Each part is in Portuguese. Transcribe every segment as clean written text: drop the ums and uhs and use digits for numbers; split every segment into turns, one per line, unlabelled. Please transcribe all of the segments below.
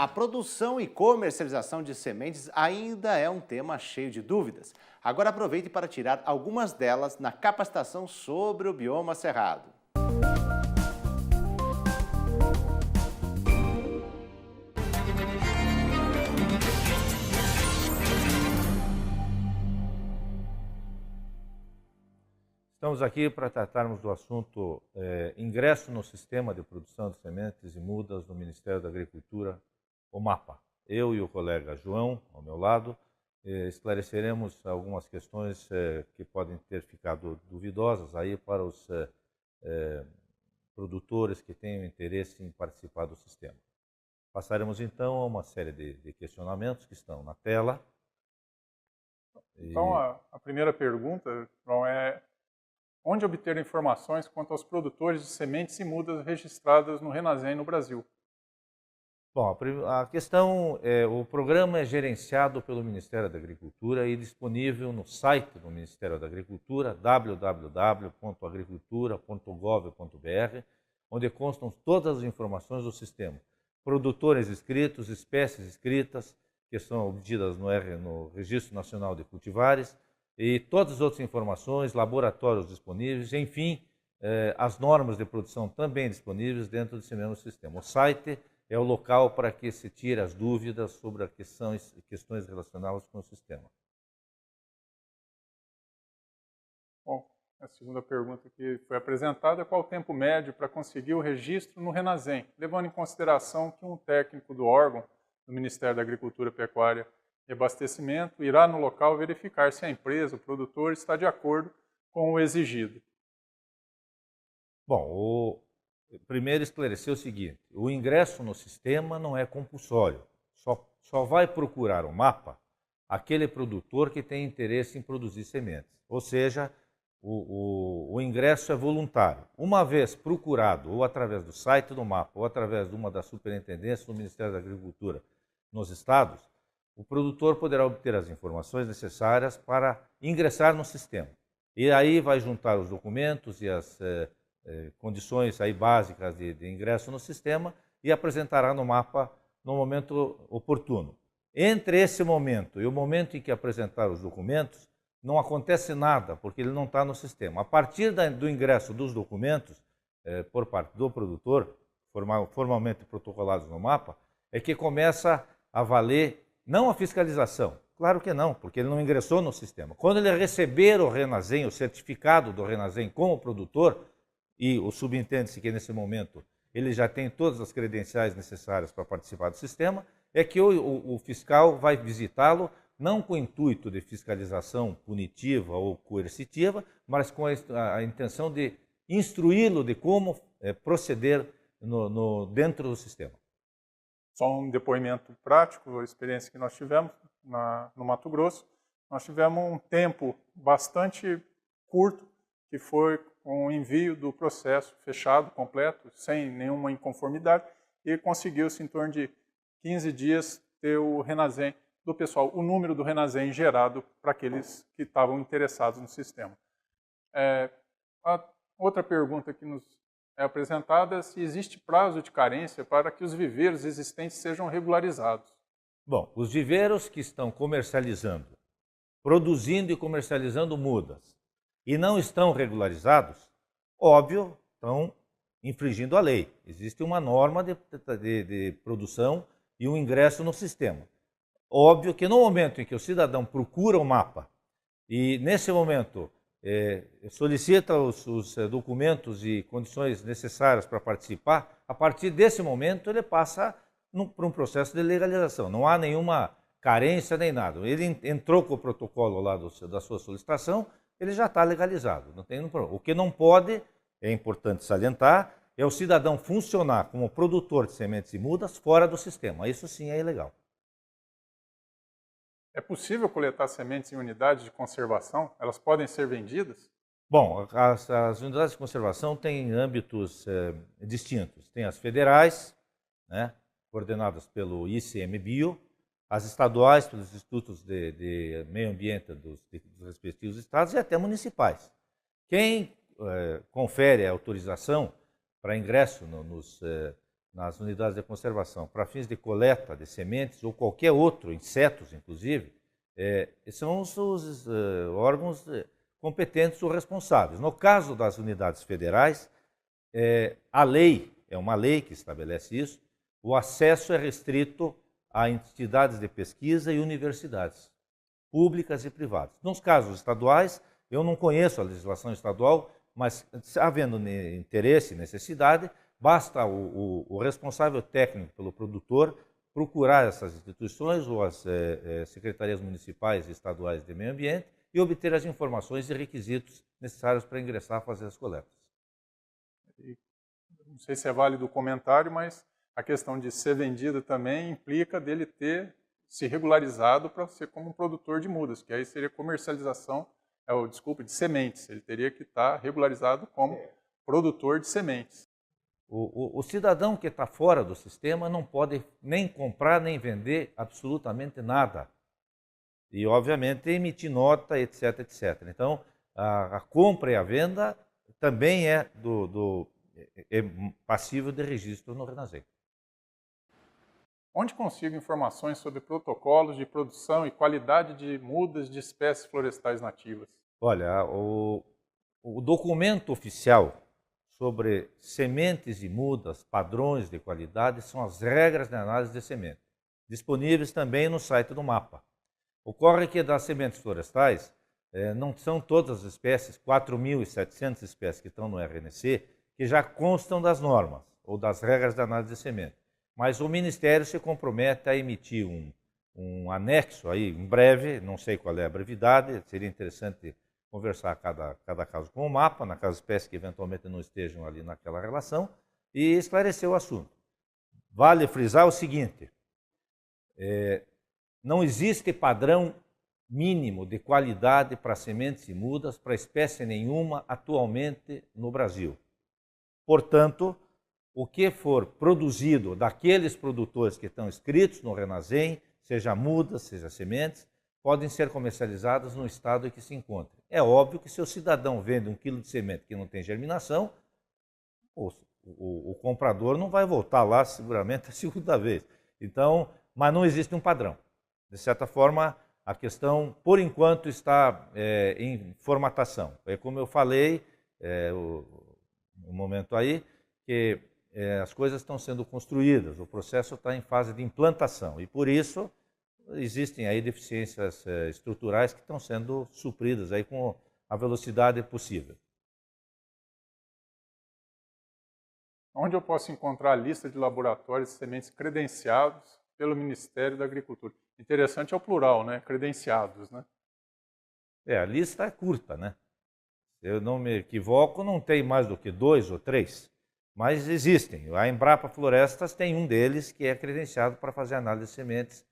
A produção e comercialização de sementes ainda é um tema cheio de dúvidas. Agora aproveite para tirar algumas delas na capacitação sobre o bioma cerrado.
Estamos aqui para tratarmos do assunto ingresso no sistema de produção de sementes e mudas do Ministério da Agricultura, o MAPA. Eu e o colega João, ao meu lado, esclareceremos algumas questões que podem ter ficado duvidosas aí para os produtores que tenham interesse em participar do sistema. Passaremos então a uma série de questionamentos que estão na tela.
Então, a primeira pergunta, João, é: onde obter informações quanto aos produtores de sementes e mudas registradas no Renasem no Brasil?
Bom, a questão é, o programa é gerenciado pelo Ministério da Agricultura e disponível no site do Ministério da Agricultura, www.agricultura.gov.br, onde constam todas as informações do sistema. Produtores inscritos, espécies inscritas, que são obtidas no Registro Nacional de Cultivares, e todas as outras informações, laboratórios disponíveis, enfim, as normas de produção também disponíveis dentro desse mesmo sistema. O site é o local para que se tire as dúvidas sobre as questões relacionadas com o sistema.
Bom, a segunda pergunta que foi apresentada é: qual o tempo médio para conseguir o registro no Renasem, levando em consideração que um técnico do órgão do Ministério da Agricultura, Pecuária e Abastecimento irá no local verificar se a empresa, o produtor, está de acordo com o exigido?
Bom, primeiro esclarecer o seguinte: o ingresso no sistema não é compulsório. Só vai procurar o MAPA aquele produtor que tem interesse em produzir sementes. Ou seja, o ingresso é voluntário. Uma vez procurado, ou através do site do MAPA, ou através de uma das superintendências do Ministério da Agricultura nos estados, o produtor poderá obter as informações necessárias para ingressar no sistema. E aí vai juntar os documentos e as condições aí básicas de ingresso no sistema e apresentará no MAPA no momento oportuno. Entre esse momento e o momento em que apresentar os documentos, não acontece nada, porque ele não está no sistema. A partir do ingresso dos documentos por parte do produtor, formalmente protocolados no MAPA, é que começa a valer não a fiscalização, claro que não, porque ele não ingressou no sistema. Quando ele receber o Renasem, o certificado do Renasem como produtor, e o subentende-se que nesse momento ele já tem todas as credenciais necessárias para participar do sistema, é que o fiscal vai visitá-lo não com o intuito de fiscalização punitiva ou coercitiva, mas com a intenção de instruí-lo de como proceder dentro do sistema.
Só um depoimento prático, a experiência que nós tivemos no Mato Grosso. Nós tivemos um tempo bastante curto, que foi com o envio do processo fechado, completo, sem nenhuma inconformidade, e conseguiu-se em torno de 15 dias ter o Renasem do pessoal, o número do Renasem gerado para aqueles que estavam interessados no sistema. A outra pergunta que nos é apresentada é se existe prazo de carência para que os viveiros existentes sejam regularizados.
Bom, os viveiros que estão comercializando, produzindo e comercializando mudas e não estão regularizados, óbvio, estão infringindo a lei. Existe uma norma de produção e um ingresso no sistema. Óbvio que no momento em que o cidadão procura o MAPA e nesse momento solicita os documentos e condições necessárias para participar, a partir desse momento ele passa por um processo de legalização. Não há nenhuma carência nem nada. Ele entrou com o protocolo lá da sua solicitação, ele já está legalizado. Não tem nenhum problema. O que não pode, é importante salientar, é o cidadão funcionar como produtor de sementes e mudas fora do sistema. Isso sim é ilegal.
É possível coletar sementes em unidades de conservação? Elas podem ser vendidas?
Bom, as unidades de conservação têm âmbitos distintos. Tem as federais, né, coordenadas pelo ICMBio, as estaduais pelos institutos de meio ambiente dos respectivos estados e até municipais. Quem confere a autorização para ingresso nas unidades de conservação para fins de coleta de sementes ou qualquer outro, insetos inclusive, são os órgãos competentes ou responsáveis. No caso das unidades federais, a lei, é uma lei que estabelece isso, o acesso é restrito a entidades de pesquisa e universidades, públicas e privadas. Nos casos estaduais, eu não conheço a legislação estadual, mas havendo interesse e necessidade, basta o responsável técnico pelo produtor procurar essas instituições ou as secretarias municipais e estaduais de meio ambiente e obter as informações e requisitos necessários para ingressar a fazer as coletas.
Não sei se é válido o comentário, mas a questão de ser vendida também implica dele ter se regularizado para ser como um produtor de mudas, que aí seria comercialização, de sementes. Ele teria que estar regularizado como produtor de sementes.
O cidadão que está fora do sistema não pode nem comprar nem vender absolutamente nada. E, obviamente, emitir nota, etc, etc. Então, a compra e a venda também é passível de registro no RENASEM.
Onde consigo informações sobre protocolos de produção e qualidade de mudas de espécies florestais nativas?
Olha, o documento oficial sobre sementes e mudas, padrões de qualidade, são as regras de análise de semente, disponíveis também no site do MAPA. Ocorre que das sementes florestais, não são todas as espécies, 4.700 espécies que estão no RNC, que já constam das normas ou das regras de análise de semente. Mas o Ministério se compromete a emitir um anexo aí, em breve, não sei qual é a brevidade, seria interessante conversar cada caso com o MAPA, naquelas espécies que eventualmente não estejam ali naquela relação, e esclarecer o assunto. Vale frisar o seguinte, não existe padrão mínimo de qualidade para sementes e mudas para espécie nenhuma atualmente no Brasil. Portanto, o que for produzido daqueles produtores que estão inscritos no RENASEM, seja mudas, seja sementes, podem ser comercializadas no estado em que se encontra. É óbvio que se o cidadão vende 1 quilo de semente que não tem germinação, o comprador não vai voltar lá seguramente a segunda vez. Então, mas não existe um padrão. De certa forma, a questão, por enquanto, está em formatação. É como eu falei no momento aí, que as coisas estão sendo construídas, o processo está em fase de implantação e, por isso, existem aí deficiências estruturais que estão sendo supridas aí com a velocidade possível.
Onde eu posso encontrar a lista de laboratórios de sementes credenciados pelo Ministério da Agricultura? Interessante é o plural, né? Credenciados, né?
A lista é curta, né? Se eu não me equivoco, não tem mais do que 2 ou 3, mas existem. A Embrapa Florestas tem um deles que é credenciado para fazer análise de sementes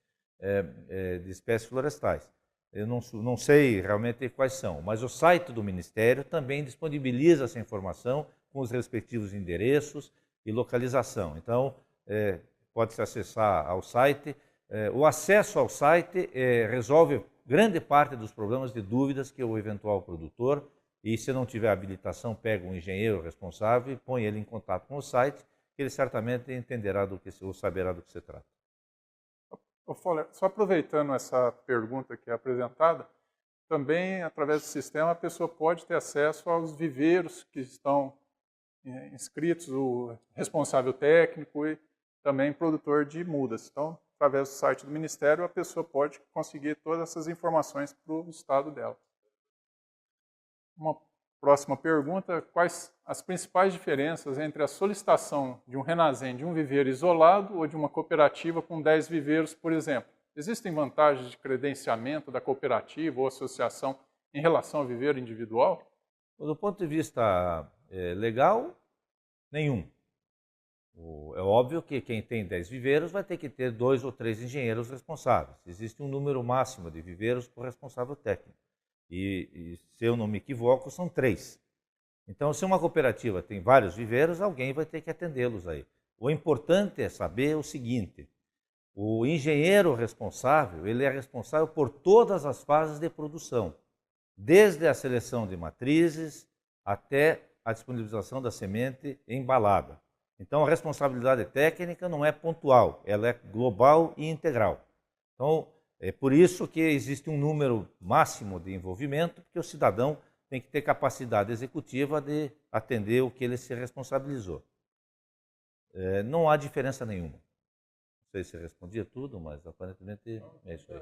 de espécies florestais. Eu não sei realmente quais são, mas o site do Ministério também disponibiliza essa informação com os respectivos endereços e localização. Então, pode-se acessar ao site. O acesso ao site resolve grande parte dos problemas de dúvidas que o eventual produtor, e se não tiver habilitação, pega um engenheiro responsável e põe ele em contato com o site, que ele certamente entenderá ou saberá do que se trata.
Só aproveitando essa pergunta que é apresentada, também, através do sistema, a pessoa pode ter acesso aos viveiros que estão inscritos, o responsável técnico e também produtor de mudas. Então, através do site do Ministério, a pessoa pode conseguir todas essas informações para o estado dela. Uma próxima pergunta: quais as principais diferenças entre a solicitação de um RENASEM de um viveiro isolado ou de uma cooperativa com 10 viveiros, por exemplo? Existem vantagens de credenciamento da cooperativa ou associação em relação ao viveiro individual?
Do ponto de vista legal, nenhum. É óbvio que quem tem 10 viveiros vai ter que ter 2 ou 3 engenheiros responsáveis. Existe um número máximo de viveiros por responsável técnico. E se eu não me equivoco, são 3. Então, se uma cooperativa tem vários viveiros, alguém vai ter que atendê-los aí. O importante é saber o seguinte: o engenheiro responsável, ele é responsável por todas as fases de produção, desde a seleção de matrizes até a disponibilização da semente embalada. Então, a responsabilidade técnica não é pontual, ela é global e integral. Então, é por isso que existe um número máximo de envolvimento, porque o cidadão tem que ter capacidade executiva de atender o que ele se responsabilizou. Não há diferença nenhuma. Não sei se respondia tudo, mas aparentemente é isso aí.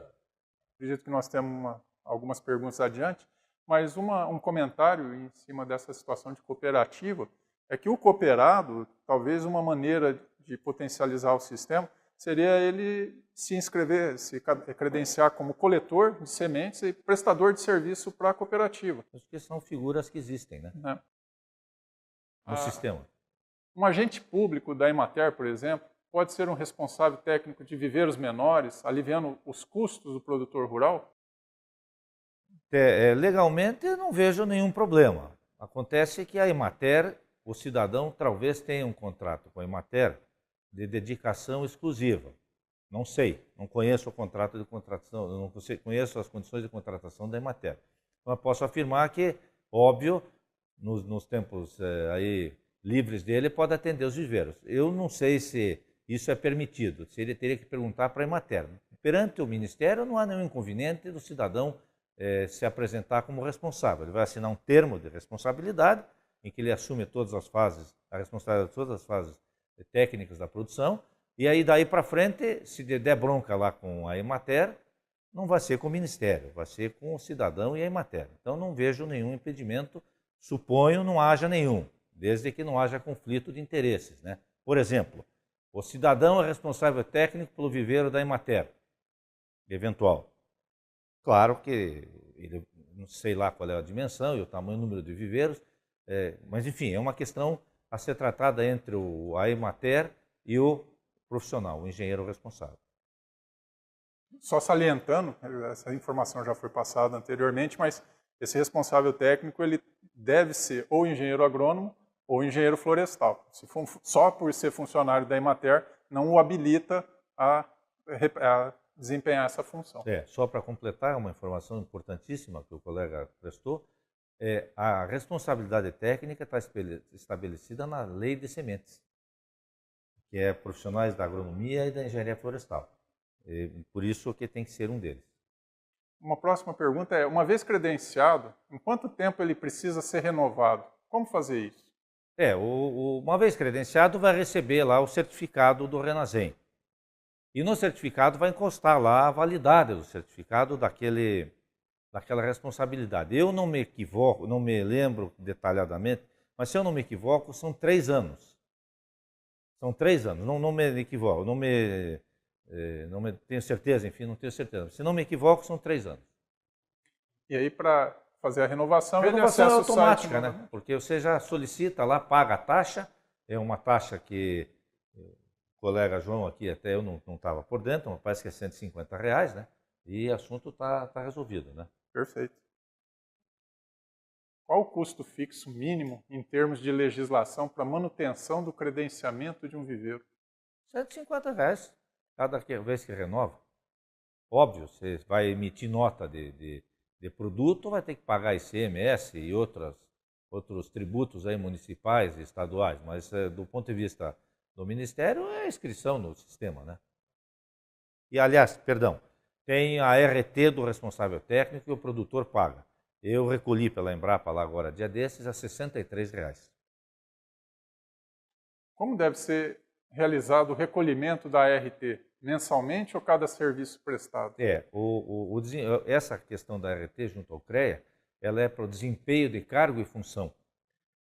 Acredito que nós temos algumas perguntas adiante, mas um comentário em cima dessa situação de cooperativa é que o cooperado, talvez uma maneira de potencializar o sistema, seria ele se inscrever, se credenciar como coletor de sementes e prestador de serviço para a cooperativa.
Acho que são figuras que existem, né? No sistema.
Um agente público da Emater, por exemplo, pode ser um responsável técnico de viveiros menores, aliviando os custos do produtor rural?
Legalmente, eu não vejo nenhum problema. Acontece que a Emater, o cidadão talvez tenha um contrato com a Emater de dedicação exclusiva. Não sei, não conheço o contrato de contratação, não conheço as condições de contratação da Emater. Então, eu posso afirmar que, óbvio, nos tempos aí livres dele, pode atender os viveiros. Eu não sei se isso é permitido, se ele teria que perguntar para a Emater. Perante o Ministério, não há nenhum inconveniente do cidadão se apresentar como responsável. Ele vai assinar um termo de responsabilidade, em que ele assume todas as fases, a responsabilidade de todas as fases técnicas da produção, e aí daí para frente, se der bronca lá com a Emater, não vai ser com o Ministério, vai ser com o cidadão e a Emater. Então não vejo nenhum impedimento, suponho não haja nenhum, desde que não haja conflito de interesses, né? Por exemplo, o cidadão é responsável técnico pelo viveiro da Emater, eventual. Claro que ele, não sei lá qual é a dimensão e o tamanho, o número de viveiros, mas enfim, é uma questão a ser tratada entre a Emater e o profissional, o engenheiro responsável.
Só salientando, essa informação já foi passada anteriormente, mas esse responsável técnico ele deve ser ou engenheiro agrônomo ou engenheiro florestal. Se for só por ser funcionário da Emater, não o habilita a desempenhar essa função.
Só para completar, uma informação importantíssima que o colega prestou, a responsabilidade técnica está estabelecida na Lei de Sementes, que é profissionais da agronomia e da engenharia florestal. Por isso que tem que ser um deles.
Uma próxima pergunta é, uma vez credenciado, em quanto tempo ele precisa ser renovado? Como fazer isso?
Uma vez credenciado, vai receber lá o certificado do Renasem. E no certificado vai encostar lá a validade do certificado daquela responsabilidade. Eu não me equivoco, não me lembro detalhadamente, mas se eu não me equivoco, são 3 anos. São 3 anos, não me equivoco, não me tenho certeza, enfim, não tenho certeza. Se não me equivoco, são 3 anos.
E aí, para fazer a renovação,
ele acessa
é
automática, né? Porque você já solicita lá, paga a taxa, é uma taxa que o colega João aqui, até eu não estava por dentro, mas parece que é R$150, né? E o assunto está resolvido, né?
Perfeito. Qual o custo fixo mínimo em termos de legislação para manutenção do credenciamento de um viveiro?
R$150 cada vez que renova. Óbvio, você vai emitir nota de produto, vai ter que pagar ICMS e outros tributos aí municipais e estaduais, mas do ponto de vista do Ministério é inscrição no sistema, né? E aliás, perdão, tem a RT do responsável técnico que o produtor paga. Eu recolhi pela Embrapa lá agora, dia desses, a R$63.
Como deve ser realizado o recolhimento da RT? Mensalmente ou cada serviço prestado?
Essa questão da RT junto ao CREA, ela é para o desempenho de cargo e função.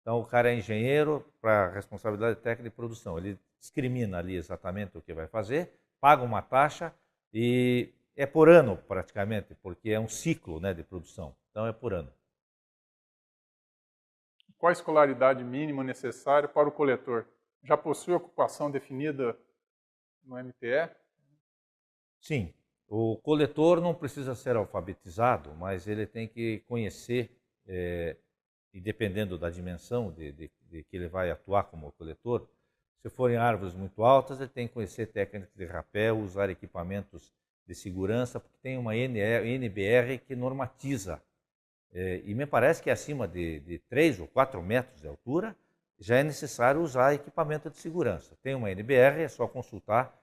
Então, o cara é engenheiro para responsabilidade técnica de produção. Ele discrimina ali exatamente o que vai fazer, paga uma taxa e é por ano praticamente, porque é um ciclo, né, de produção. Então, é por ano.
Qual a escolaridade mínima necessária para o coletor? Já possui ocupação definida no MTE?
Sim. O coletor não precisa ser alfabetizado, mas ele tem que conhecer, e dependendo da dimensão de que ele vai atuar como coletor, se forem árvores muito altas, ele tem que conhecer técnicas de rapel, usar equipamentos de segurança, porque tem uma NBR que normatiza. E me parece que é acima de 3 ou 4 metros de altura, já é necessário usar equipamento de segurança. Tem uma NBR, é só consultar,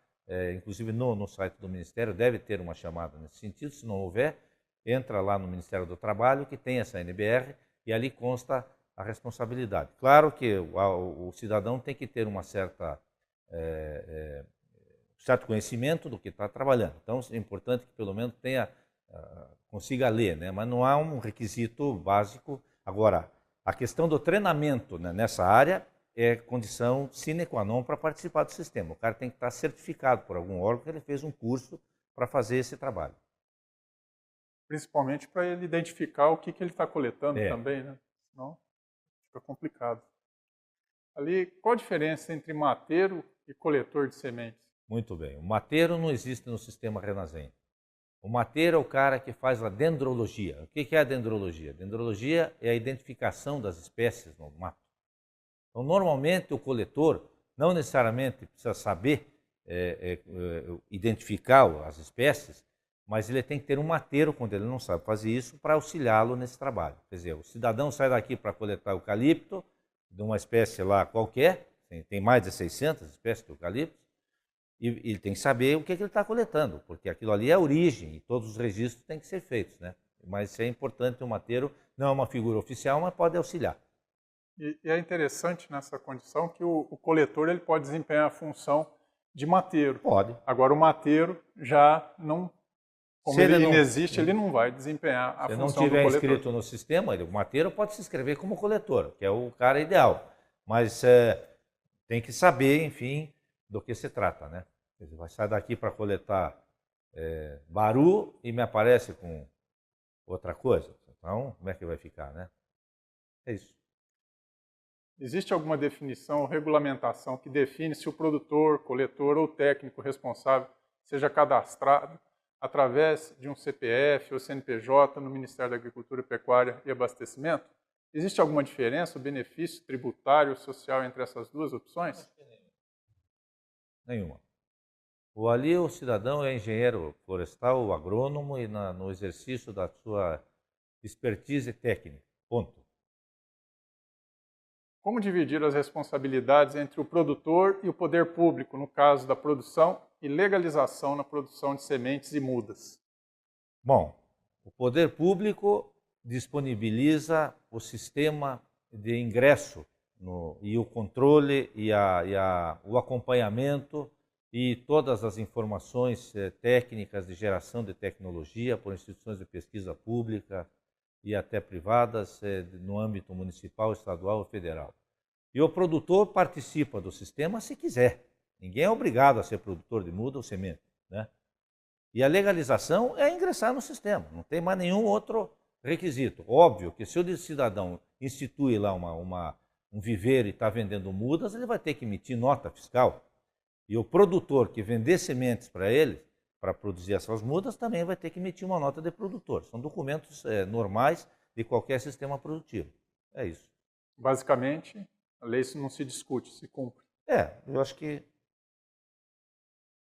inclusive no site do Ministério deve ter uma chamada nesse sentido, se não houver, entra lá no Ministério do Trabalho, que tem essa NBR, e ali consta a responsabilidade. Claro que o cidadão tem que ter uma certo conhecimento do que está trabalhando. Então, é importante que pelo menos consiga ler, né? Mas não há um requisito básico. Agora, a questão do treinamento, né, nessa área é condição sine qua non para participar do sistema. O cara tem que estar certificado por algum órgão que ele fez um curso para fazer esse trabalho.
Principalmente para ele identificar o que ele está coletando também, né? Senão fica complicado. Ali, qual a diferença entre mateiro e coletor de sementes?
Muito bem. O mateiro não existe no sistema Renasem. O mateiro é o cara que faz a dendrologia. O que é a dendrologia? A dendrologia é a identificação das espécies no mato. Então, normalmente, o coletor não necessariamente precisa saber identificar as espécies, mas ele tem que ter um mateiro, quando ele não sabe fazer isso, para auxiliá-lo nesse trabalho. Quer dizer, o cidadão sai daqui para coletar eucalipto, de uma espécie lá qualquer, tem mais de 600 espécies de eucalipto, e ele tem que saber o que ele está coletando, porque aquilo ali é a origem, e todos os registros têm que ser feitos, né? Mas é importante o mateiro, não é uma figura oficial, mas pode auxiliar.
E é interessante nessa condição que o coletor ele pode desempenhar a função de mateiro.
Pode.
Agora o mateiro já não, como ele não existe, ele não vai desempenhar a função do coletor.
Se não tiver inscrito no sistema, o mateiro pode se inscrever como coletor, que é o cara ideal. Mas tem que saber, enfim, do que se trata, né? Ele vai sair daqui para coletar baru e me aparece com outra coisa. Então, como é que vai ficar, né? É isso.
Existe alguma definição ou regulamentação que define se o produtor, coletor ou técnico responsável seja cadastrado através de um CPF ou CNPJ no Ministério da Agricultura, Pecuária e Abastecimento? Existe alguma diferença, benefício tributário ou social entre essas duas opções?
Nenhuma. Ali o cidadão é engenheiro florestal ou agrônomo e no exercício da sua expertise técnica. Ponto.
Como dividir as responsabilidades entre o produtor e o poder público no caso da produção e legalização na produção de sementes e mudas?
Bom, o poder público disponibiliza o sistema de ingresso e o controle e o acompanhamento e todas as informações técnicas de geração de tecnologia por instituições de pesquisa pública e até privadas no âmbito municipal, estadual ou federal. E o produtor participa do sistema se quiser. Ninguém é obrigado a ser produtor de muda ou semente, né? E a legalização é ingressar no sistema, não tem mais nenhum outro requisito. Óbvio que se o cidadão institui lá um viveiro e está vendendo mudas, ele vai ter que emitir nota fiscal. E o produtor que vender sementes para ele, para produzir essas mudas, também vai ter que emitir uma nota de produtor. São documentos normais de qualquer sistema produtivo. É isso.
Basicamente, a lei não se discute, se cumpre.
Eu acho que...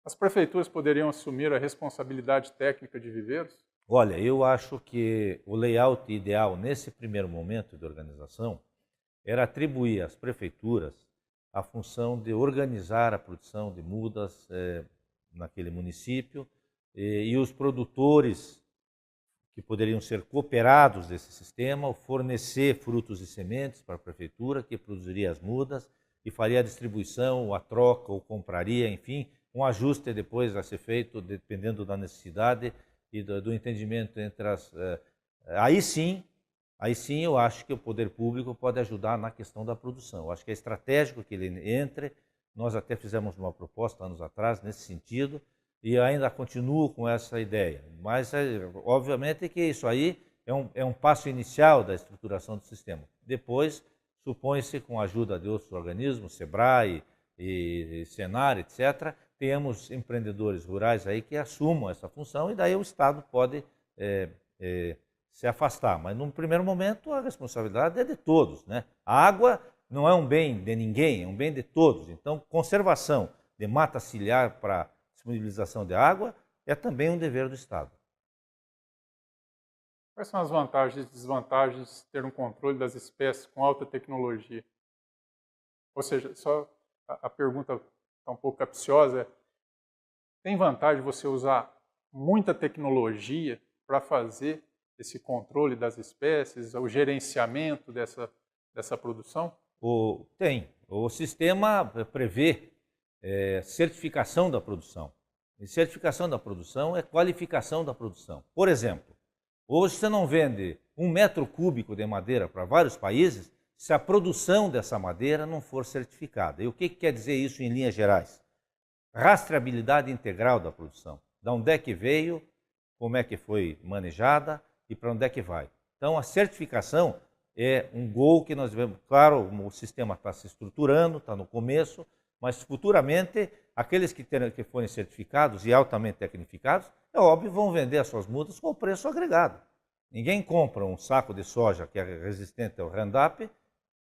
As prefeituras poderiam assumir a responsabilidade técnica de viveiros?
Olha, eu acho que o layout ideal nesse primeiro momento de organização era atribuir às prefeituras a função de organizar a produção de mudas naquele município e os produtores que poderiam ser cooperados desse sistema, fornecer frutos e sementes para a prefeitura que produziria as mudas e faria a distribuição, a troca ou compraria, enfim, um ajuste depois a ser feito dependendo da necessidade e do entendimento entre as... Aí sim eu acho que o poder público pode ajudar na questão da produção. Eu acho que é estratégico que ele entre. Nós até fizemos uma proposta anos atrás nesse sentido e ainda continuo com essa ideia. Mas, obviamente, que isso aí é um passo inicial da estruturação do sistema. Depois, supõe-se, com a ajuda de outros organismos, SEBRAE e Senar, etc., temos empreendedores rurais aí que assumam essa função e daí o Estado pode se afastar. Mas, num primeiro momento, a responsabilidade é de todos, né? A água não é um bem de ninguém, é um bem de todos. Então, conservação de mata ciliar para disponibilização de água é também um dever do Estado.
Quais são as vantagens e desvantagens de ter um controle das espécies com alta tecnologia? Ou seja, só a pergunta está um pouco capciosa, tem vantagem você usar muita tecnologia para fazer esse controle das espécies, o gerenciamento dessa produção?
Tem. O sistema prevê certificação da produção. E certificação da produção é qualificação da produção. Por exemplo, hoje você não vende 1 metro cúbico de madeira para vários países se a produção dessa madeira não for certificada. E o que quer dizer isso em linhas gerais? Rastreabilidade integral da produção. De onde é que veio, como é que foi manejada e para onde é que vai. Então, a certificação é um gol que nós devemos... Claro, o sistema está se estruturando, está no começo, mas futuramente, aqueles que forem certificados e altamente tecnificados, é óbvio, vão vender as suas mudas com o preço agregado. Ninguém compra um saco de soja que é resistente ao Roundup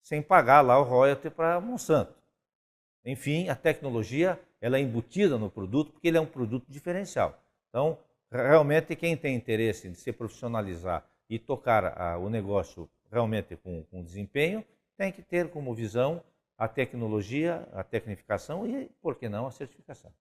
sem pagar lá o royalty para Monsanto. Enfim, a tecnologia ela é embutida no produto porque ele é um produto diferencial. Então, realmente, quem tem interesse em se profissionalizar e tocar o negócio realmente com desempenho, tem que ter como visão a tecnologia, a tecnificação e, por que não, a certificação.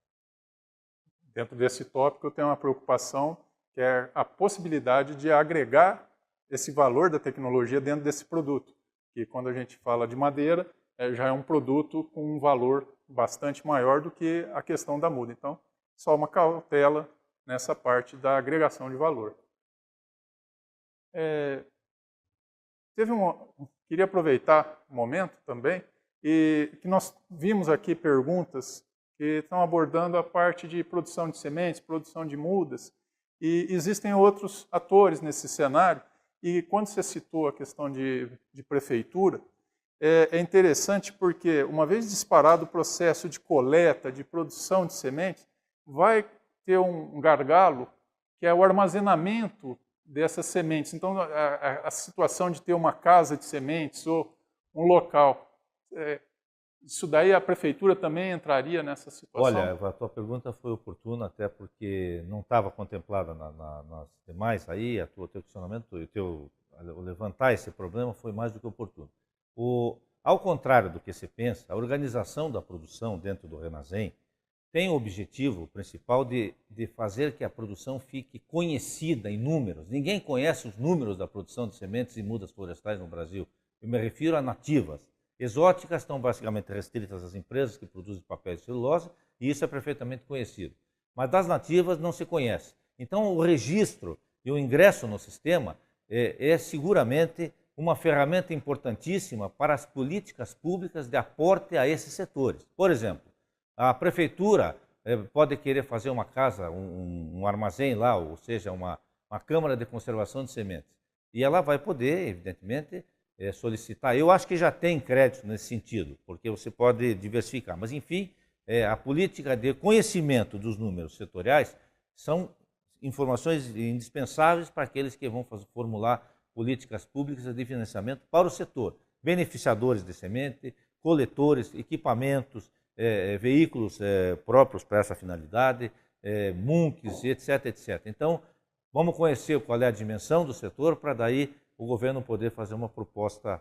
Dentro desse tópico, eu tenho uma preocupação, que é a possibilidade de agregar esse valor da tecnologia dentro desse produto. Que quando a gente fala de madeira, já é um produto com um valor bastante maior do que a questão da muda. Então, só uma cautela nessa parte da agregação de valor. Queria aproveitar o momento também, e que nós vimos aqui perguntas que estão abordando a parte de produção de sementes, produção de mudas, e existem outros atores nesse cenário, e quando você citou a questão de prefeitura, é interessante porque, uma vez disparado o processo de coleta, de produção de sementes, vai ter um gargalo, que é o armazenamento dessas sementes. Então, a situação de ter uma casa de sementes ou um local, isso daí a prefeitura também entraria nessa situação?
Olha, a tua pergunta foi oportuna, até porque não estava contemplada nas demais aí, o teu questionamento, o levantar esse problema foi mais do que oportuno. Ao contrário do que se pensa, a organização da produção dentro do Renasem tem o objetivo principal de fazer que a produção fique conhecida em números. Ninguém conhece os números da produção de sementes e mudas florestais no Brasil. Eu me refiro a nativas. Exóticas estão basicamente restritas às empresas que produzem papel e celulose, e isso é perfeitamente conhecido. Mas das nativas não se conhece. Então, o registro e o ingresso no sistema é seguramente uma ferramenta importantíssima para as políticas públicas de aporte a esses setores. Por exemplo, a prefeitura pode querer fazer uma casa, um armazém lá, ou seja, uma câmara de conservação de sementes. E ela vai poder, evidentemente, solicitar. Eu acho que já tem crédito nesse sentido, porque você pode diversificar. Mas, enfim, a política de conhecimento dos números setoriais são informações indispensáveis para aqueles que vão formular políticas públicas de financiamento para o setor. Beneficiadores de semente, coletores, equipamentos, veículos próprios para essa finalidade, MUNCs, etc, etc. Então, vamos conhecer qual é a dimensão do setor para daí o governo poder fazer uma proposta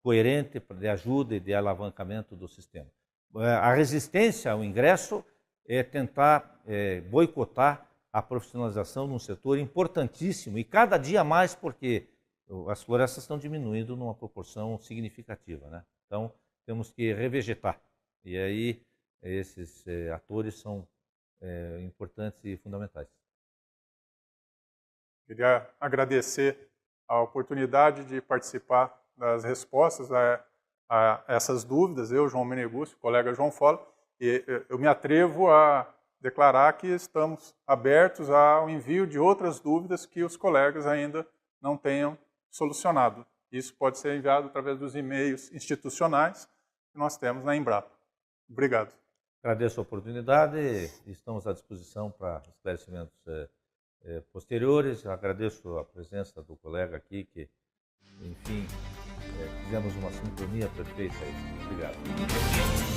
coerente de ajuda e de alavancamento do sistema. A resistência ao ingresso é tentar boicotar a profissionalização num setor importantíssimo e cada dia mais porque as florestas estão diminuindo numa proporção significativa, né? Então, temos que revegetar. E aí, esses atores são importantes e fundamentais.
Queria agradecer a oportunidade de participar das respostas a essas dúvidas. Eu, João Meneguzzi, o colega João Folla, e eu me atrevo a declarar que estamos abertos ao envio de outras dúvidas que os colegas ainda não tenham solucionado. Isso pode ser enviado através dos e-mails institucionais que nós temos na Embrapa. Obrigado.
Agradeço a oportunidade e estamos à disposição para esclarecimentos posteriores. Agradeço a presença do colega aqui, que, enfim, fizemos uma sintonia perfeita aí. Obrigado.